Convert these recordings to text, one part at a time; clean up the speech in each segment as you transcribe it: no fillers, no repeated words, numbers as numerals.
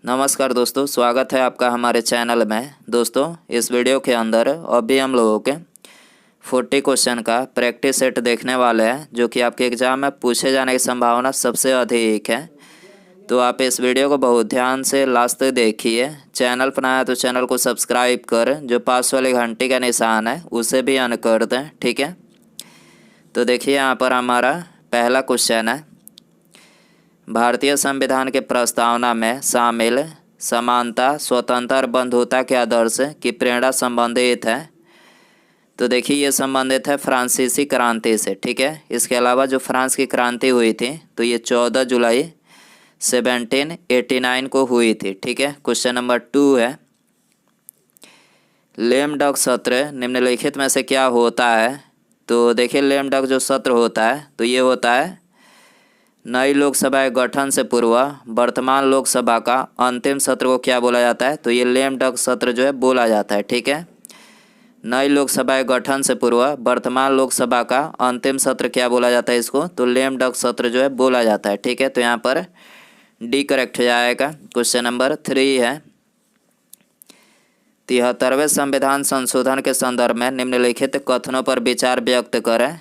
नमस्कार दोस्तों, स्वागत है आपका हमारे चैनल में। दोस्तों, इस वीडियो के अंदर अभी हम लोगों के 40 क्वेश्चन का प्रैक्टिस सेट देखने वाले हैं, जो कि आपके एग्ज़ाम में पूछे जाने की संभावना सबसे अधिक है। तो आप इस वीडियो को बहुत ध्यान से लास्ट तक देखिए। चैनल पर नया है तो चैनल को सब्सक्राइब कर, जो पास वाले घंटी का निशान है उसे भी ऑन कर दें, ठीक है। तो देखिए, यहाँ पर हमारा पहला क्वेश्चन है, भारतीय संविधान के प्रस्तावना में शामिल समानता, स्वतंत्रता और बंधुता के आदर्श की प्रेरणा संबंधित है। तो देखिए, ये संबंधित है फ्रांसीसी क्रांति से, ठीक है। इसके अलावा जो फ्रांस की क्रांति हुई थी तो ये 14 जुलाई 1789 को हुई थी, ठीक है। क्वेश्चन नंबर 2 है, लेम डक सत्र निम्नलिखित में से क्या होता है। तो देखिए, लेम डक जो सत्र होता है तो ये होता है नई लोकसभा के गठन से पूर्व वर्तमान लोकसभा का अंतिम सत्र को क्या बोला जाता है। तो ये लेम डक सत्र जो है बोला जाता है, ठीक है। नई लोकसभा के गठन से पूर्व वर्तमान लोकसभा का अंतिम सत्र क्या बोला जाता है इसको, तो लेम डक सत्र जो है बोला जाता है, ठीक है। तो यहाँ पर डी करेक्ट हो जाएगा। क्वेश्चन नंबर 3 है, 73वें संविधान संशोधन के संदर्भ में निम्नलिखित कथनों पर विचार व्यक्त करें।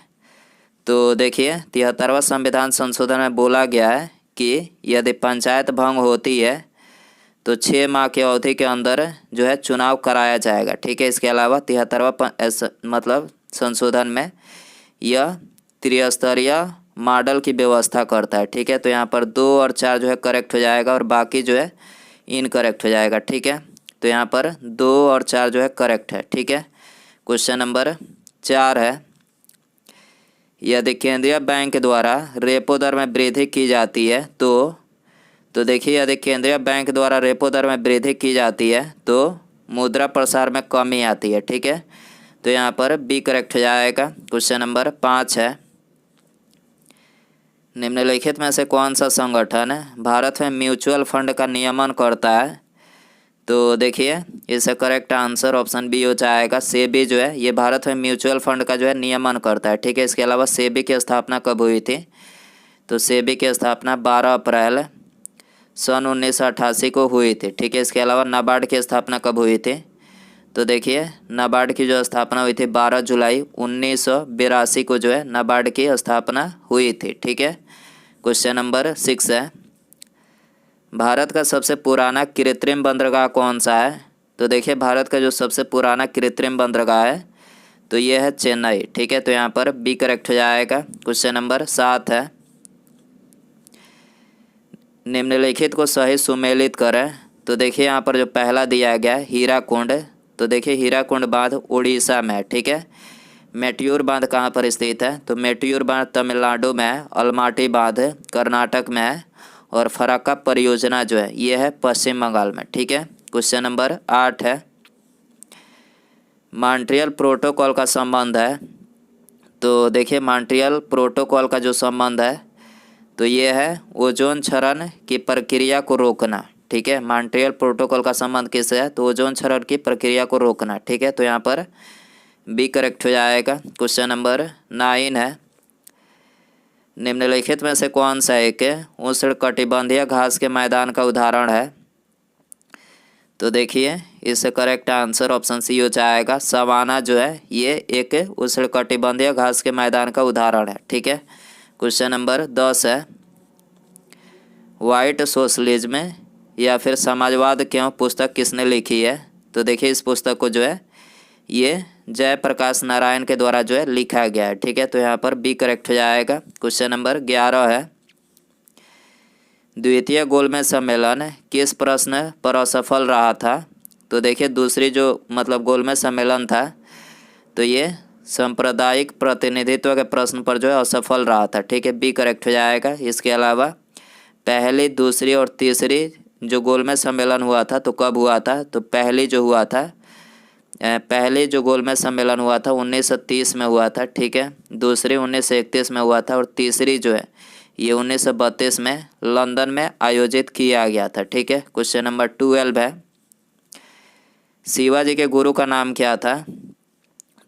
तो देखिए, 73वां संविधान संशोधन में बोला गया है कि यदि पंचायत भंग होती है तो 6 माह की अवधि के अंदर जो है चुनाव कराया जाएगा, ठीक है। इसके अलावा 73वां मतलब संशोधन में यह त्रिस्तरीय मॉडल की व्यवस्था करता है, ठीक है। तो यहाँ पर 2 और 4 जो है करेक्ट हो जाएगा और बाकी जो है इनकरेक्ट हो जाएगा, ठीक है। तो यहाँ पर 2 और 4 जो है करेक्ट है, ठीक है। क्वेश्चन नंबर 4 है, यदि केंद्रीय बैंक द्वारा रेपो दर में वृद्धि की जाती है तो देखिए, यदि केंद्रीय बैंक द्वारा रेपो दर में वृद्धि की जाती है तो मुद्रा प्रसार में कमी आती है, ठीक है। तो यहाँ पर बी करेक्ट हो जाएगा। क्वेश्चन नंबर 5 है, निम्नलिखित में से कौन सा संगठन भारत में म्यूचुअल फंड का नियमन करता है। तो देखिए, इसका करेक्ट आंसर ऑप्शन बी हो जाएगा। सेबी जो है ये भारत में म्यूचुअल फंड का जो है नियमन करता है, ठीक है। इसके अलावा सेबी की स्थापना कब हुई थी, तो सेबी की स्थापना 12 अप्रैल सन 1988 को हुई थी, ठीक है। इसके अलावा नाबार्ड की स्थापना कब हुई थी, तो देखिए, नाबार्ड की जो स्थापना हुई थी 12 जुलाई 1982 को जो है नाबार्ड की स्थापना हुई थी, ठीक है। क्वेश्चन नंबर 6 है, भारत का सबसे पुराना कृत्रिम बंदरगाह कौन सा है। तो देखिए, भारत का जो सबसे पुराना कृत्रिम बंदरगाह है तो ये है चेन्नई, ठीक है। तो यहाँ पर बी करेक्ट हो जाएगा। क्वेश्चन नंबर 7 है, निम्नलिखित को सही सुमेलित करें। तो देखिए, यहाँ पर जो पहला दिया गया है हीराकुंड, तो देखिए हीराकुंड बांध उड़ीसा में है, ठीक है। मेट्यूर बांध कहाँ पर स्थित है, तो मेट्यूर बांध तमिलनाडु में है, अलमाटी बांध कर्नाटक में है और फराक्का परियोजना जो है ये है पश्चिम बंगाल में, ठीक है। क्वेश्चन नंबर 8 है, मॉन्ट्रियल प्रोटोकॉल का संबंध है। तो देखिए, मॉन्ट्रियल प्रोटोकॉल का जो संबंध है तो ये है ओजोन क्षरण की प्रक्रिया को रोकना, ठीक है। मॉन्ट्रियल प्रोटोकॉल का संबंध किससे है, तो ओजोन क्षरण की प्रक्रिया को रोकना, ठीक है। तो यहाँ पर बी करेक्ट हो जाएगा। क्वेश्चन नंबर 9 है, निम्नलिखित में से कौन सा एक उष्णकटिबंधीय घास के मैदान का उदाहरण है। तो देखिए, इससे करेक्ट आंसर ऑप्शन सी हो जाएगा। सवाना जो है ये एक उष्णकटिबंधीय घास के मैदान का उदाहरण है, ठीक है। क्वेश्चन नंबर 10 है, व्हाइट सोशलिज्म या फिर समाजवाद क्यों पुस्तक किसने लिखी है। तो देखिए, इस पुस्तक को जो है ये जयप्रकाश नारायण के द्वारा जो है लिखा गया है, ठीक है। तो यहाँ पर बी करेक्ट हो जाएगा। क्वेश्चन नंबर 11 है, द्वितीय गोलमेज सम्मेलन किस प्रश्न पर असफल रहा था। तो देखिए, दूसरी जो मतलब गोलमेज सम्मेलन था तो ये सांप्रदायिक प्रतिनिधित्व के प्रश्न पर जो है असफल रहा था, ठीक है। बी करेक्ट हो जाएगा। इसके अलावा पहली, दूसरी और तीसरी जो गोलमेज सम्मेलन हुआ था तो कब हुआ था, तो पहले जो गोलमेज सम्मेलन हुआ था 1930 में हुआ था, ठीक है। दूसरी 1931 में हुआ था और तीसरी जो है ये 1932 में लंदन में आयोजित किया गया था, ठीक है। क्वेश्चन नंबर 12 है, शिवाजी के गुरु का नाम क्या था।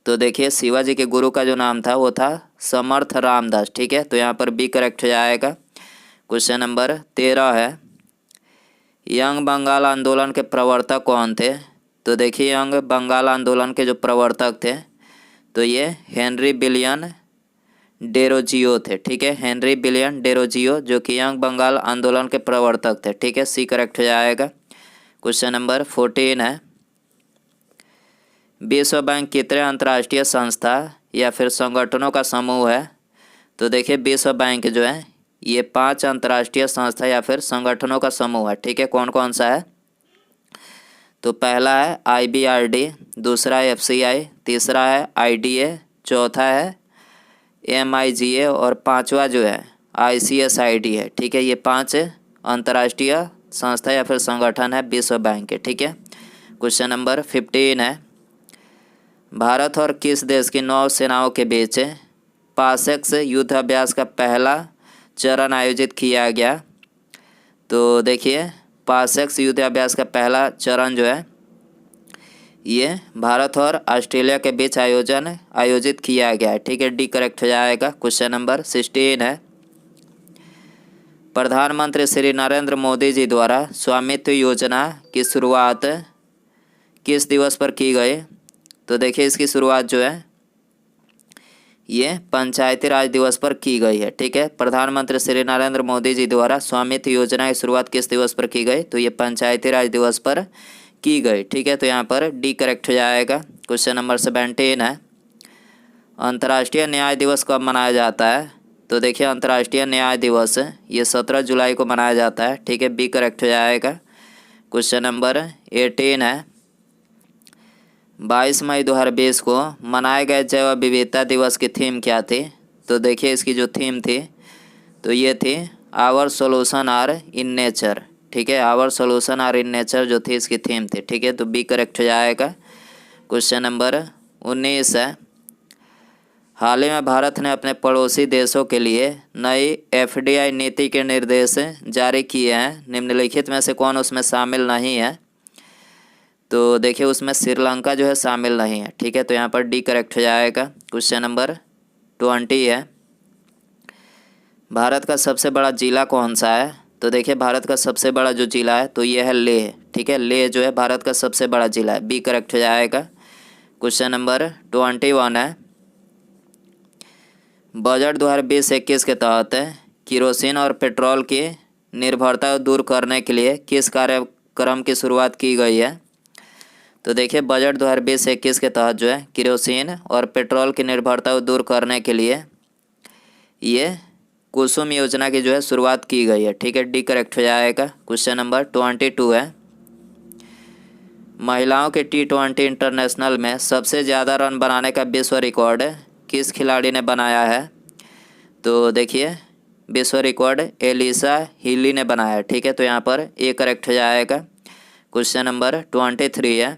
तो देखिए, शिवाजी के गुरु का जो नाम था वो था समर्थ रामदास, ठीक है। तो यहाँ पर बी करेक्ट हो जाएगा। क्वेश्चन नंबर 13 है, यंग बंगाल आंदोलन के प्रवर्तक कौन थे? तो देखिए यंग बंगाल आंदोलन के जो प्रवर्तक थे तो ये हेनरी बिलियन डेरोजियो थे। ठीक है, हेनरी बिलियन डेरोजियो जो कि यंग बंगाल आंदोलन के प्रवर्तक थे। ठीक है, सी करेक्ट हो जाएगा। क्वेश्चन नंबर 14 है, विश्व बैंक कितने अंतर्राष्ट्रीय संस्था या फिर संगठनों का समूह है? तो देखिए विश्व बैंक जो है ये 5 अंतर्राष्ट्रीय संस्था या फिर संगठनों का समूह है। ठीक है, कौन कौन सा है? तो पहला है IBRD, दूसरा है FCI, तीसरा है IDA, चौथा है MIGA और पांचवा जो है ICSID है। ठीक है, ये 5 अंतर्राष्ट्रीय संस्था या फिर संगठन है विश्व बैंक के। ठीक है, क्वेश्चन नंबर 15 है, भारत और किस देश की नौसेनाओं के बीच पासेक्स युद्ध अभ्यास का पहला चरण आयोजित किया गया? तो देखिए पासेक्स युद्ध अभ्यास का पहला चरण जो है ये भारत और ऑस्ट्रेलिया के बीच आयोजित किया गया है। ठीक है, डी करेक्ट हो जाएगा। क्वेश्चन नंबर 16 है, प्रधानमंत्री श्री नरेंद्र मोदी जी द्वारा स्वामित्व योजना की शुरुआत किस दिवस पर की गई? तो देखिए इसकी शुरुआत जो है ये पंचायती राज दिवस पर की गई है। ठीक है, प्रधानमंत्री श्री नरेंद्र मोदी जी द्वारा स्वामित्व योजना की शुरुआत किस दिवस पर की गई? तो ये पंचायती राज दिवस पर की गई। ठीक है, तो यहाँ पर डी करेक्ट हो जाएगा। क्वेश्चन नंबर 17 है, अंतर्राष्ट्रीय न्याय दिवस कब मनाया जाता है? तो देखिए अंतर्राष्ट्रीय न्याय दिवस ये 17 जुलाई को मनाया जाता है। ठीक है, बी करेक्ट हो जाएगा। क्वेश्चन नंबर 18 है, 22 मई 2020 को मनाए गए जैव विविधता दिवस की थीम क्या थी? तो देखिए इसकी जो थीम थी तो ये थी our solution are in nature. ठीक है, our solution are in nature जो थी इसकी थीम थी। ठीक है, तो बी करेक्ट हो जाएगा। क्वेश्चन नंबर 19 है, हाल ही में भारत ने अपने पड़ोसी देशों के लिए नई FDI नीति के निर्देश जारी किए हैं, निम्नलिखित में से कौन उसमें शामिल नहीं है? तो देखिए उसमें श्रीलंका जो है शामिल नहीं है। ठीक है, तो यहाँ पर डी करेक्ट हो जाएगा। क्वेश्चन नंबर 20 है, भारत का सबसे बड़ा जिला कौन सा है? तो देखिए भारत का सबसे बड़ा जो जिला है तो ये है लेह। ठीक है, लेह जो है भारत का सबसे बड़ा जिला है। बी करेक्ट हो जाएगा। क्वेश्चन नंबर 21 है, बजट 2020-21 के तहत केरोसिन और पेट्रोल की निर्भरता दूर करने के लिए किस कार्यक्रम की शुरुआत की गई है? तो देखिए बजट 2020-21 के तहत जो है केरोसिन और पेट्रोल की निर्भरता दूर करने के लिए ये कुसुम योजना की जो है शुरुआत की गई है। ठीक है, डी करेक्ट हो जाएगा। क्वेश्चन नंबर 22 है, महिलाओं के T20 इंटरनेशनल में सबसे ज़्यादा रन बनाने का विश्व रिकॉर्ड किस खिलाड़ी ने बनाया है? तो देखिए विश्व रिकॉर्ड एलिसा हिली ने बनाया है। ठीक है, तो यहाँ पर ए करेक्ट हो जाएगा। क्वेश्चन नंबर 23 है,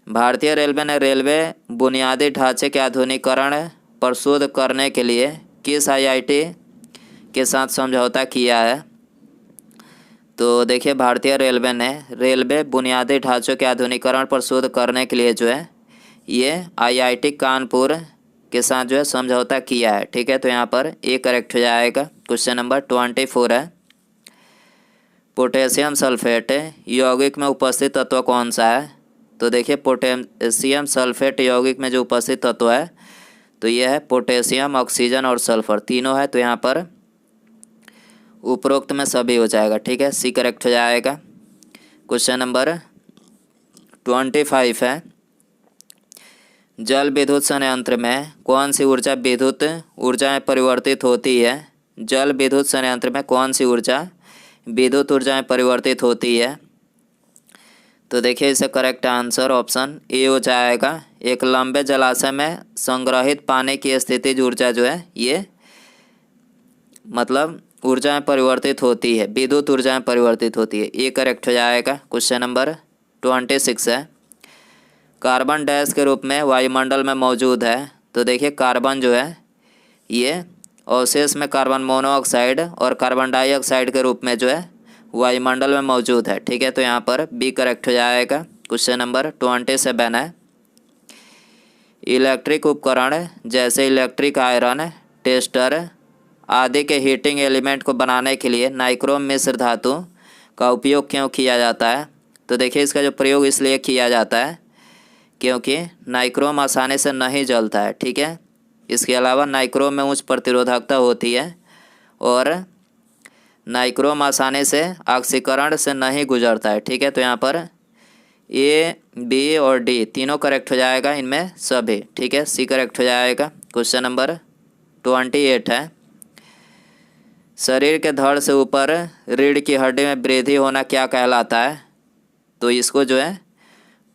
भारतीय रेलवे ने रेलवे बुनियादी ढांचे के आधुनिकीकरण पर शोध करने के लिए किस IIT के साथ समझौता किया है? तो देखिए भारतीय रेलवे ने रेलवे बुनियादी ढांचों के आधुनिकीकरण पर शोध करने के लिए जो है ये IIT कानपुर के साथ जो है समझौता किया है। ठीक है, तो यहाँ पर ए करेक्ट हो जाएगा। क्वेश्चन नंबर 24 है, पोटेशियम सल्फेट यौगिक में उपस्थित तत्व कौन सा है? तो देखिए पोटेशियम सल्फेट यौगिक में जो उपस्थित तत्व है तो यह है पोटेशियम, ऑक्सीजन और सल्फर तीनों है। तो यहाँ पर उपरोक्त में सभी हो जाएगा। ठीक है, सी करेक्ट हो जाएगा। क्वेश्चन नंबर 25 है, जल विद्युत संयंत्र में कौन सी ऊर्जा विद्युत ऊर्जा में परिवर्तित होती है? जल विद्युत संयंत्र में कौन सी ऊर्जा विद्युत ऊर्जा में परिवर्तित होती है? तो देखिए इसे करेक्ट आंसर ऑप्शन ए हो जाएगा। एक लंबे जलाशय में संग्रहित पानी की स्थितिज ऊर्जा जो है ये मतलब ऊर्जा में परिवर्तित होती है, विद्युत ऊर्जा में परिवर्तित होती है। ये करेक्ट हो जाएगा। क्वेश्चन नंबर 26 है, कार्बन डैश के रूप में वायुमंडल में मौजूद है। तो देखिए कार्बन जो है ये अवशेष में कार्बन मोनोऑक्साइड और कार्बन डाइऑक्साइड के रूप में जो है वायुमंडल में मौजूद है। ठीक है, तो यहाँ पर बी करेक्ट हो जाएगा। क्वेश्चन नंबर 27 है, इलेक्ट्रिक उपकरण जैसे इलेक्ट्रिक आयरन टेस्टर आदि के हीटिंग एलिमेंट को बनाने के लिए नाइक्रोम मिश्र धातु का उपयोग क्यों किया जाता है? तो देखिए इसका जो प्रयोग इसलिए किया जाता है क्योंकि नाइक्रोम आसानी से नहीं जलता है, ठीक है। इसके अलावा नाइक्रोम में उच्च प्रतिरोधकता होती है और नाइक्रोम आसानी से ऑक्सीकरण से नहीं गुजरता है, ठीक है। तो यहाँ पर ए, बी और डी तीनों करेक्ट हो जाएगा इनमें सभी, ठीक है। सी करेक्ट हो जाएगा। क्वेश्चन नंबर 28 है, शरीर के धड़ से ऊपर रीढ़ की हड्डी में वृद्धि होना क्या कहलाता है? तो इसको जो है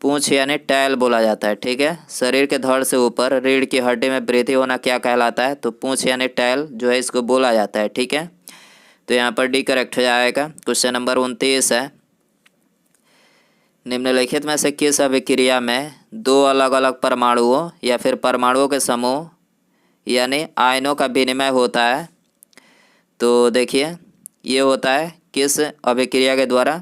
पूंछ यानी टैल बोला जाता है, ठीक है। शरीर के धड़ से ऊपर रीढ़ की हड्डी में वृद्धि होना क्या कहलाता है? तो पूंछ यानी टैल जो है इसको बोला जाता है, ठीक है। तो यहाँ पर डी करेक्ट हो जाएगा। क्वेश्चन नंबर 29 है, निम्नलिखित में से किस अभिक्रिया में दो अलग अलग परमाणुओं या फिर परमाणुओं के समूह यानी आयनों का विनिमय होता है? तो देखिए ये होता है किस अभिक्रिया के द्वारा?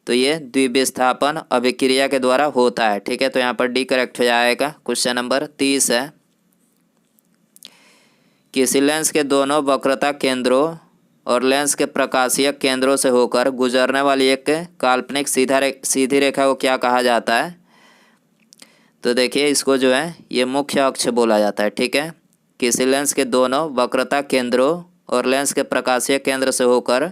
तो ये द्विविस्थापन अभिक्रिया के द्वारा होता है, ठीक है। तो यहाँ पर डी करेक्ट हो जाएगा। क्वेश्चन नंबर 30 है, किसी लेंस के दोनों वक्रता केंद्रों और लेंस के प्रकाशीय केंद्रों से होकर गुजरने वाली एक काल्पनिक सीधी रेखा को क्या कहा जाता है? तो देखिए इसको जो है ये मुख्य अक्ष बोला जाता है, ठीक है। किसी लेंस के दोनों वक्रता केंद्रों और लेंस के प्रकाशीय केंद्र से होकर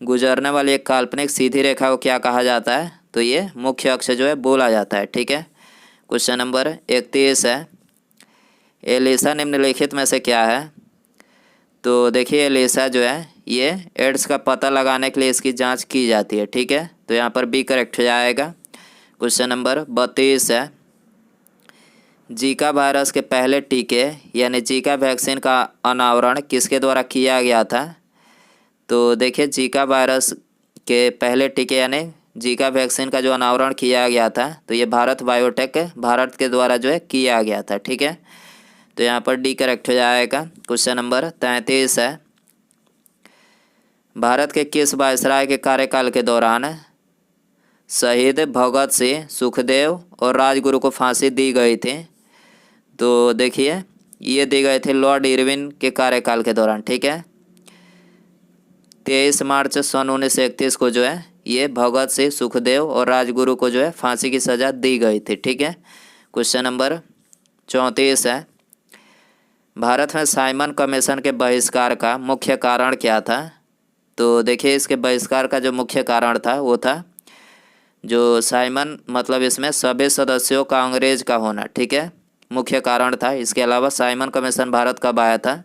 गुजरने वाली एक काल्पनिक सीधी रेखा को क्या कहा जाता है? तो ये मुख्य अक्ष जो है बोला जाता है, ठीक है। क्वेश्चन नंबर 31 है, एलिसा निम्नलिखित में से क्या है? तो देखिए एलिसा जो है ये एड्स का पता लगाने के लिए इसकी जांच की जाती है, ठीक है। तो यहाँ पर बी करेक्ट हो जाएगा। क्वेश्चन नंबर 32 है, जीका वायरस के पहले टीके यानी जीका वैक्सीन का अनावरण किसके द्वारा किया गया था? तो देखिए जीका वायरस के पहले टीके यानी जीका वैक्सीन का जो अनावरण किया गया था तो ये भारत बायोटेक भारत के द्वारा जो है किया गया था, ठीक है। तो यहाँ पर डी करेक्ट हो जाएगा। क्वेश्चन नंबर 33 है, भारत के किस वायसराय के कार्यकाल के दौरान शहीद भगत सिंह, सुखदेव और राजगुरु को फांसी दी गई थी? तो देखिए ये दी गई थी लॉर्ड इरविन के कार्यकाल के दौरान, ठीक है। 23 मार्च सन 1931 को जो है ये भगत सिंह, सुखदेव और राजगुरु को जो है फांसी की सज़ा दी गई थी, ठीक है। क्वेश्चन नंबर 34 है, भारत में साइमन कमीशन के बहिष्कार का मुख्य कारण क्या था? तो देखिए इसके बहिष्कार का जो मुख्य कारण था वो था जो साइमन मतलब इसमें सभी सदस्यों का अंग्रेज का होना, ठीक है, मुख्य कारण था। इसके अलावा साइमन कमीशन भारत कब आया था?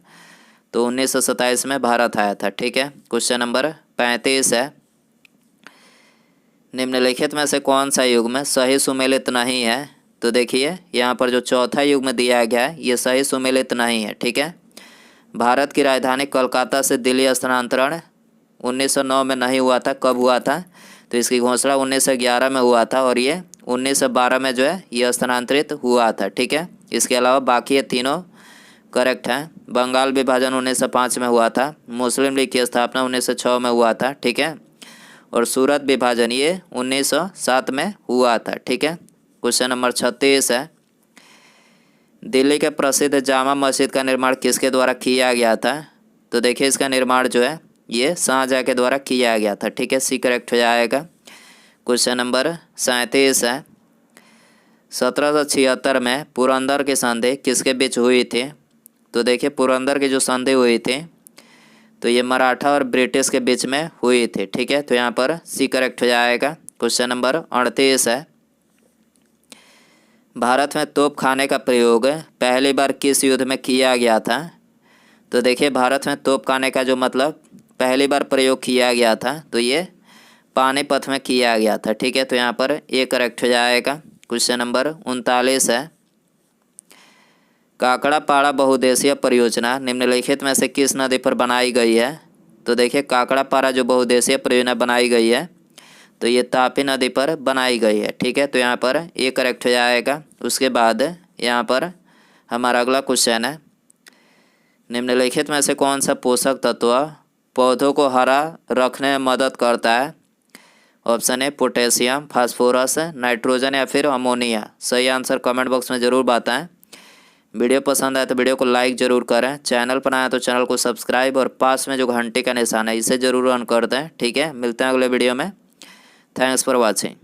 तो 1927 में भारत आया था, ठीक है। क्वेश्चन नंबर 35 है, निम्नलिखित में से कौन सा युग्म सही सुमेलित नहीं है? तो देखिए यहाँ पर जो चौथा युग्म दिया गया है ये सही सुमेलित नहीं है, ठीक है। भारत की राजधानी कोलकाता से दिल्ली स्थानांतरण 1909 में नहीं हुआ था। कब हुआ था? तो इसकी घोषणा 1911 में हुआ था और ये 1912 में जो है ये स्थानांतरित हुआ था, ठीक है। इसके अलावा बाकी ये तीनों करेक्ट हैं। बंगाल विभाजन 1905 में हुआ था, मुस्लिम लीग की स्थापना 1906 में हुआ था, ठीक है, और सूरत विभाजन ये 1907 में हुआ था, ठीक है। क्वेश्चन नंबर 36 है, दिल्ली के प्रसिद्ध जामा मस्जिद का निर्माण किसके द्वारा किया गया था? तो देखिए इसका निर्माण जो है ये शाहजहाँ के द्वारा किया गया था, ठीक है। सी करेक्ट हो जाएगा। क्वेश्चन नंबर 37 है, 1776 में पुरंदर की संधि किसके बीच हुई थी? तो देखिए पुरंदर की जो संधि हुई थी तो ये मराठा और ब्रिटिश के बीच में हुई थी, ठीक है। तो यहाँ पर सी करेक्ट हो जाएगा। क्वेश्चन नंबर 38 है, भारत में तोप खाने का प्रयोग पहली बार किस युद्ध में किया गया था? तो देखिए भारत में तोप खाने का जो मतलब पहली बार प्रयोग किया गया था तो ये पानीपत में किया गया था, ठीक है। तो यहाँ पर ए करेक्ट हो जाएगा। क्वेश्चन नंबर 39 है, काकड़ापाड़ा बहुउद्देशीय परियोजना निम्नलिखित में से किस नदी पर बनाई गई है? तो देखिए काकड़ापाड़ा जो बहुउद्देशीय परियोजना बनाई गई है तो ये तापी नदी पर बनाई गई है, ठीक है। तो यहाँ पर ये करेक्ट हो जाएगा। उसके बाद यहाँ पर हमारा अगला क्वेश्चन है, निम्नलिखित में से कौन सा पोषक तत्व पौधों को हरा रखने में मदद करता है? Option A potassium, phosphorus, nitrogen या फिर अमोनिया। सही आंसर कमेंट बॉक्स में ज़रूर बताएं। वीडियो पसंद आए तो वीडियो को लाइक ज़रूर करें, चैनल पर आए तो चैनल को सब्सक्राइब और पास में जो घंटे का निशान है इसे ज़रूर ऑन कर दें। ठीक है, मिलते हैं अगले वीडियो में। Thanks for watching.